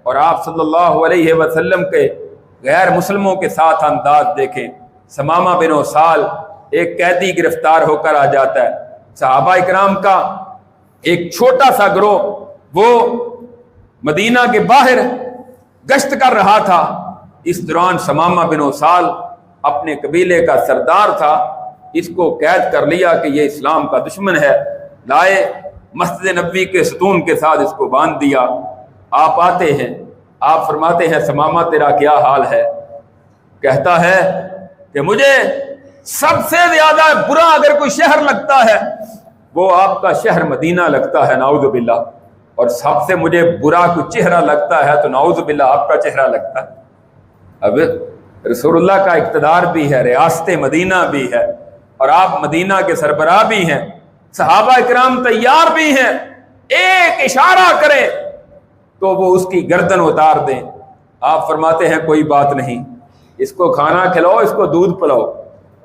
اور آپ صلی اللہ علیہ وسلم کے غیر مسلموں کے ساتھ انداز دیکھیں. ثمامہ بن اسال ایک قیدی گرفتار ہو کر آ جاتا ہے. صحابہ اکرام کا ایک چھوٹا سا گروہ وہ مدینہ کے باہر گشت کر رہا تھا. اس دوران ثمامہ بن اسال اپنے قبیلے کا سردار تھا، اس کو قید کر لیا کہ یہ اسلام کا دشمن ہے. لائے مسجد نبوی کے ستون کے ساتھ اس کو باندھ دیا. آپ آتے ہیں، آپ فرماتے ہیں ثمامہ تیرا کیا حال ہے؟ کہتا ہے کہ مجھے سب سے زیادہ برا اگر کوئی شہر لگتا ہے وہ آپ کا شہر مدینہ لگتا ہے، نعوذ باللہ. اور سب سے مجھے برا کوئی چہرہ لگتا ہے تو نعوذ باللہ آپ کا چہرہ لگتا ہے. اب رسول اللہ کا اقتدار بھی ہے، ریاست مدینہ بھی ہے، اور آپ مدینہ کے سربراہ بھی ہیں، صحابہ اکرام تیار بھی ہیں. ایک اشارہ کرے تو وہ اس کی گردن اتار دیں. آپ فرماتے ہیں کوئی بات نہیں، اس کو کھانا کھلاؤ، اس کو دودھ پلاؤ.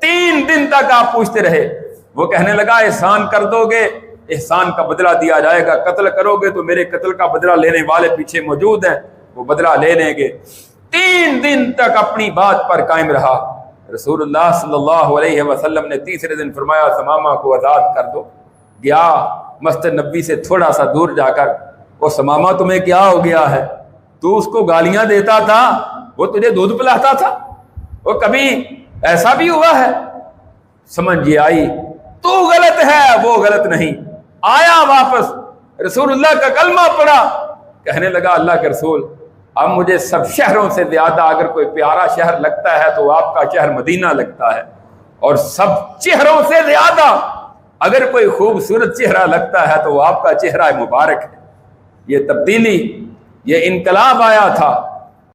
3 دن تک آپ پوچھتے رہے. وہ کہنے لگا احسان کر دو گے احسان کا بدلہ دیا جائے گا، قتل کرو گے تو میرے قتل کا بدلہ لینے والے پیچھے موجود ہیں، وہ بدلہ لے لیں گے. 3 دن تک اپنی بات پر قائم رہا. رسول اللہ صلی اللہ علیہ وسلم نے تیسرے دن فرمایا ثمامہ کو آزاد کر دو. گیا مسجد نبوی سے تھوڑا سا دور جا کر، وہ ثمامہ تمہیں کیا ہو گیا ہے؟ تو اس کو گالیاں دیتا تھا، وہ تجھے دودھ پلاتا تھا، وہ کبھی ایسا بھی ہوا ہے؟ سمجھ یہ آئی، تو غلط ہے وہ غلط نہیں. آیا واپس رسول اللہ کا کلمہ پڑھا، کہنے لگا اللہ کے رسول اب مجھے سب شہروں سے زیادہ اگر کوئی پیارا شہر لگتا ہے تو آپ کا شہر مدینہ لگتا ہے، اور سب چہروں سے زیادہ اگر کوئی خوبصورت چہرہ لگتا ہے تو وہ آپ کا چہرہ مبارک ہے. یہ تبدیلی، یہ انقلاب آیا تھا